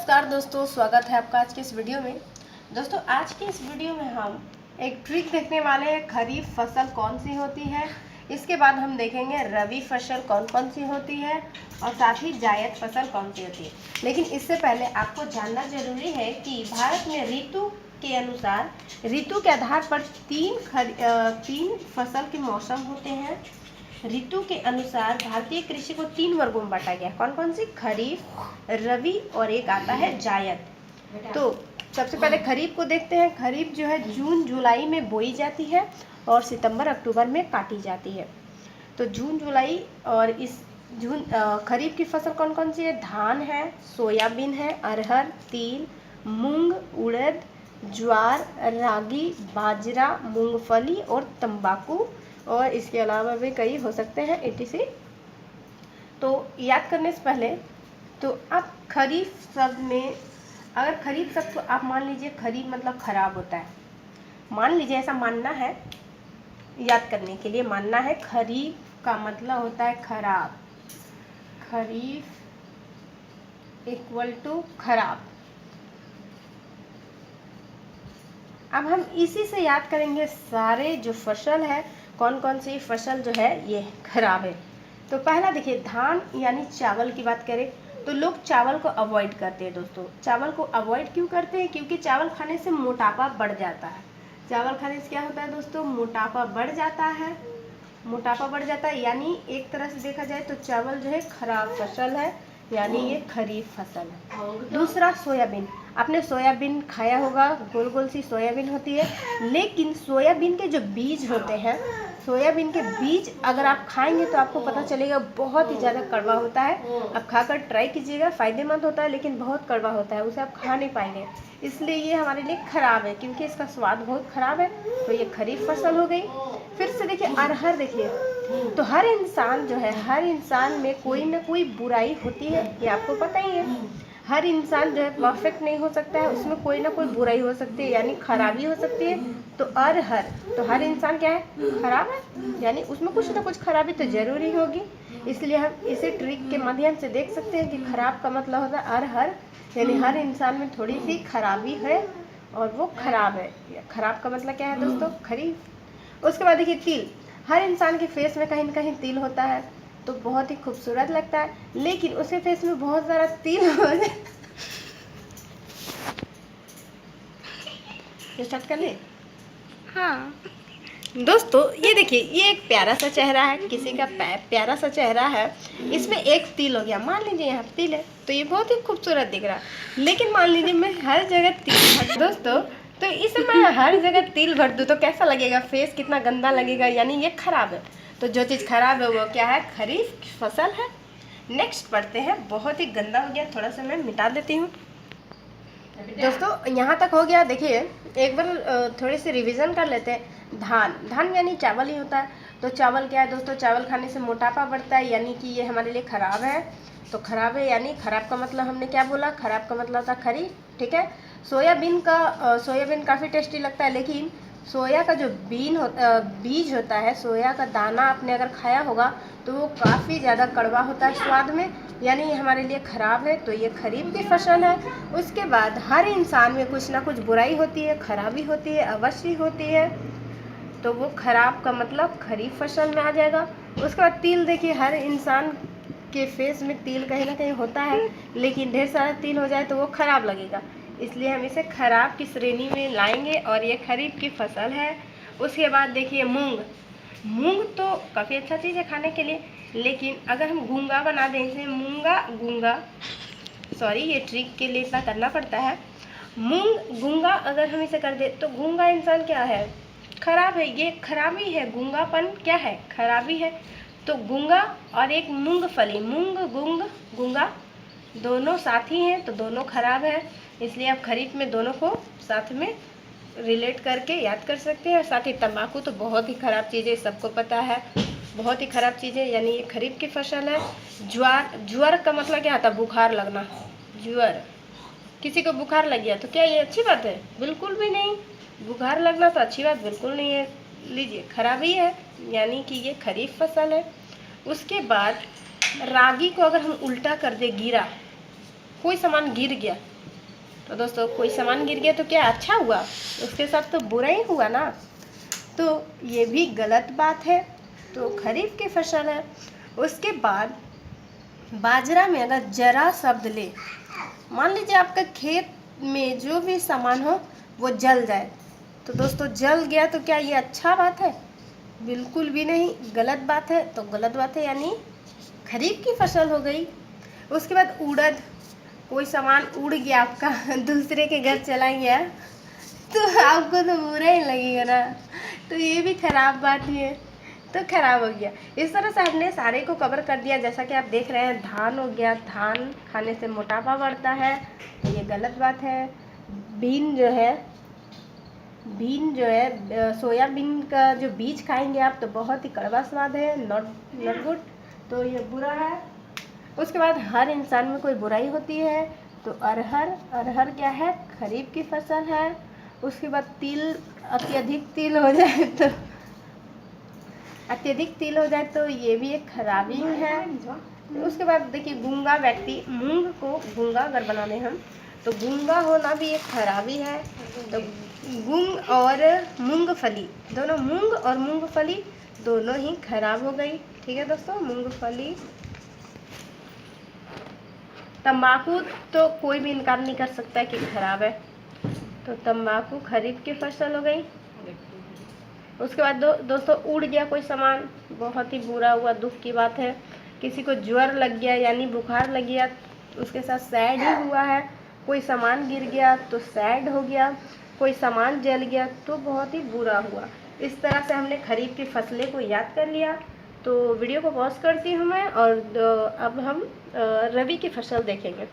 नमस्कार दोस्तों, स्वागत है आपका आज के इस वीडियो में। दोस्तों आज की इस वीडियो में हम एक ट्रिक देखने वाले हैं। खरीफ फसल कौन सी होती है, इसके बाद हम देखेंगे रबी फसल कौन कौन सी होती है और साथ ही जायद फसल कौन सी होती है। लेकिन इससे पहले आपको जानना जरूरी है कि भारत में ऋतु के अनुसार, ऋतु के आधार पर तीन फसल के मौसम होते हैं। ऋतु के अनुसार भारतीय कृषि को 3 वर्गों में बांटा गया। कौन कौन सी? खरीफ, रबी और एक आता है जायद। तो सबसे पहले खरीफ को देखते हैं। खरीफ जो है जून जुलाई में बोई जाती है और सितंबर अक्टूबर में काटी जाती है। तो जून जुलाई और इस खरीफ की फसल कौन कौन सी है? धान है, सोयाबीन है, अरहर, तिल, मूंग, उड़द, ज्वार, रागी, बाजरा, मूंगफली और तंबाकू, और इसके अलावा भी कई हो सकते हैं etc। तो याद करने से पहले तो आप खरीफ शब्द में, अगर खरीफ शब्द को आप मान लीजिए खरीफ मतलब खराब होता है, मान लीजिए ऐसा मानना है, याद करने के लिए मानना है खरीफ का मतलब होता है खराब। खरीफ इक्वल टू खराब। अब हम इसी से याद करेंगे सारे जो फसल है, कौन कौन सी फसल जो है ये खराब है। तो पहला देखिए, धान यानी चावल की बात करें तो लोग चावल को अवॉइड करते हैं। दोस्तों चावल को अवॉइड क्यों करते हैं? क्योंकि चावल खाने से मोटापा बढ़ जाता है। चावल खाने से क्या होता है दोस्तों? मोटापा बढ़ जाता है। मोटापा बढ़ जाता है यानी एक तरह से देखा जाए तो चावल जो है खराब फसल है, यानी ये खरीफ फसल है। दूसरा सोयाबीन, आपने सोयाबीन खाया होगा, गोल गोल सी सोयाबीन होती है। लेकिन सोयाबीन के जो बीज होते हैं, सोयाबीन के बीज अगर आप खाएंगे तो आपको पता चलेगा बहुत ही ज़्यादा कड़वा होता है। आप खाकर ट्राई कीजिएगा, फ़ायदेमंद होता है लेकिन बहुत कड़वा होता है, उसे आप खा नहीं पाएंगे। इसलिए ये हमारे लिए ख़राब है क्योंकि इसका स्वाद बहुत ख़राब है। तो ये खरीफ फसल हो गई। फिर से देखिए अरहर, देखिए तो हर इंसान जो है, हर इंसान में कोई ना कोई बुराई होती है, ये आपको पता ही है। हर इंसान जो है परफेक्ट नहीं हो सकता है, उसमें कोई ना कोई बुराई हो सकती है यानी खराबी हो सकती है। तो अरहर, तो हर इंसान क्या है? खराब है, यानी उसमें कुछ ना कुछ खराबी तो जरूरी होगी। इसलिए हम इसे ट्रिक के माध्यम से देख सकते हैं कि खराब का मतलब होता है अरहर, यानी हर इंसान में थोड़ी सी खराबी है और वो खराब है। खराब का मतलब क्या है दोस्तों? खरीफ। उसके बाद देखिए तिल, हर इंसान के फेस में कहीं ना कहीं तिल होता है तो बहुत ही खूबसूरत लगता है, लेकिन उसके फेस में बहुत सारा तिल हो जाए। स्टार्ट कर ले। हाँ दोस्तों ये देखिए, ये एक प्यारा सा चेहरा है, किसी का प्यारा सा चेहरा है, इसमें एक तिल हो गया। मान लीजिए यहाँ तिल है तो ये बहुत ही खूबसूरत दिख रहा है। लेकिन मान लीजिए मैं हर जगह तिल दोस्तों, तो इस मैं हर जगह तिल भर दूँ तो कैसा लगेगा? फेस कितना गंदा लगेगा, यानी ये खराब है। तो जो चीज़ खराब है वो क्या है? खरीफ फसल है। नेक्स्ट पढ़ते हैं। बहुत ही गंदा हो गया, थोड़ा सा मैं मिटा देती हूँ। दोस्तों यहाँ तक हो गया। देखिए एक बार थोड़ी सी रिवीजन कर लेते हैं। धान यानी चावल ही होता है। तो चावल क्या है दोस्तों? चावल खाने से मोटापा बढ़ता है, यानी कि ये हमारे लिए खराब है। तो खराब है यानी खराब का मतलब हमने क्या बोला? खराब का मतलब था खरीफ, ठीक है। सोयाबीन काफ़ी टेस्टी लगता है, लेकिन सोया का जो बीज होता है, सोया का दाना आपने अगर खाया होगा तो वो काफ़ी ज़्यादा कड़वा होता है स्वाद में, यानी ये हमारे लिए ख़राब है। तो ये खरीफ की फसल है। उसके बाद हर इंसान में कुछ ना कुछ बुराई होती है, खराबी होती है, अवश्य होती है, तो वो खराब का मतलब खरीफ फसल में आ जाएगा। उसके बाद तिल, देखिए हर इंसान के फेस में तिल कहीं ना कहीं होता है, लेकिन ढेर सारा तिल हो जाए तो वो खराब लगेगा, इसलिए हम इसे खराब की श्रेणी में लाएंगे और ये खरीफ की फसल है। उसके बाद देखिए मूंग तो काफ़ी अच्छा चीज़ है खाने के लिए, लेकिन अगर हम गूंगा बना दें इसे, गूंगा सॉरी ये ट्रिक के लिए इतना करना पड़ता है। मूंग गूंगा अगर हम इसे कर दे तो गूंगा इंसान क्या है? खराब है, ये खराबी है। गूंगापन क्या है? खराबी है। तो गूंगा और एक मूंगफली, गूंगा दोनों साथी हैं तो दोनों खराब है, इसलिए आप खरीफ में दोनों को साथ में रिलेट करके याद कर सकते हैं। साथ ही तंबाकू तो बहुत ही ख़राब चीज़ है, सबको पता है, बहुत ही ख़राब चीज़ है, यानी ये खरीफ की फसल है। ज्वार का मतलब क्या होता है? बुखार लगना। ज्वार, किसी को बुखार लग गया तो क्या ये अच्छी बात है? बिल्कुल भी नहीं। बुखार लगना तो अच्छी बात बिल्कुल नहीं है। लीजिए खराबी है, यानी कि ये खरीफ फसल है। उसके बाद रागी को अगर हम उल्टा कर दे, गिरा, कोई सामान गिर गया तो दोस्तों कोई सामान गिर गया तो क्या अच्छा हुआ? उसके साथ तो बुरा ही हुआ ना। तो ये भी गलत बात है। तो खरीफ की फसल है। उसके बाद बाजरा में अगर जरा शब्द ले, मान लीजिए आपका खेत में जो भी सामान हो वो जल जाए, तो दोस्तों जल गया तो क्या ये अच्छा बात है? बिल्कुल भी नहीं, गलत बात है। तो गलत बात है यानी खरीफ की फसल हो गई। उसके बाद उड़द, कोई सामान उड़ गया आपका दूसरे के घर चला गया तो आपको तो बुरा ही लगेगा ना, तो ये भी खराब बात ही है। तो खराब हो गया। इस तरह से हमने सारे को कवर कर दिया। जैसा कि आप देख रहे हैं, धान हो गया, धान खाने से मोटापा बढ़ता है, तो ये गलत बात है। बीन जो है, सोयाबीन का जो बीज खाएंगे आप तो बहुत ही कड़वा स्वाद है, नॉट गुड, तो ये बुरा है। उसके बाद हर इंसान में कोई बुराई होती है, तो अरहर क्या है? खरीफ की फसल है। उसके बाद तिल, अत्यधिक तिल हो जाए तो ये भी एक खराबी है। उसके बाद देखिए, गूंगा व्यक्ति, मूंग को गूंगा अगर बना दें हम, तो गूंगा होना भी एक खराबी है। तो गूंग और मूंगफली, दोनों मूंग और मूंगफली दोनों ही खराब हो गई। ठीक है दोस्तों, मूंगफली। तंबाकू तो कोई भी इनकार नहीं कर सकता कि खराब है, तो तंबाकू खरीफ की फसल हो गई। उसके बाद दोस्तों उड़ गया कोई सामान, बहुत ही बुरा हुआ, दुख की बात है। किसी को ज्वर लग गया यानी बुखार लग गया, उसके साथ सैड ही हुआ है। कोई सामान गिर गया तो सैड हो गया, कोई सामान जल गया तो बहुत ही बुरा हुआ। इस तरह से हमने खरीफ की फसलें को याद कर लिया। तो वीडियो को पॉज करती हूँ मैं, और अब हम रबी की फसल देखेंगे।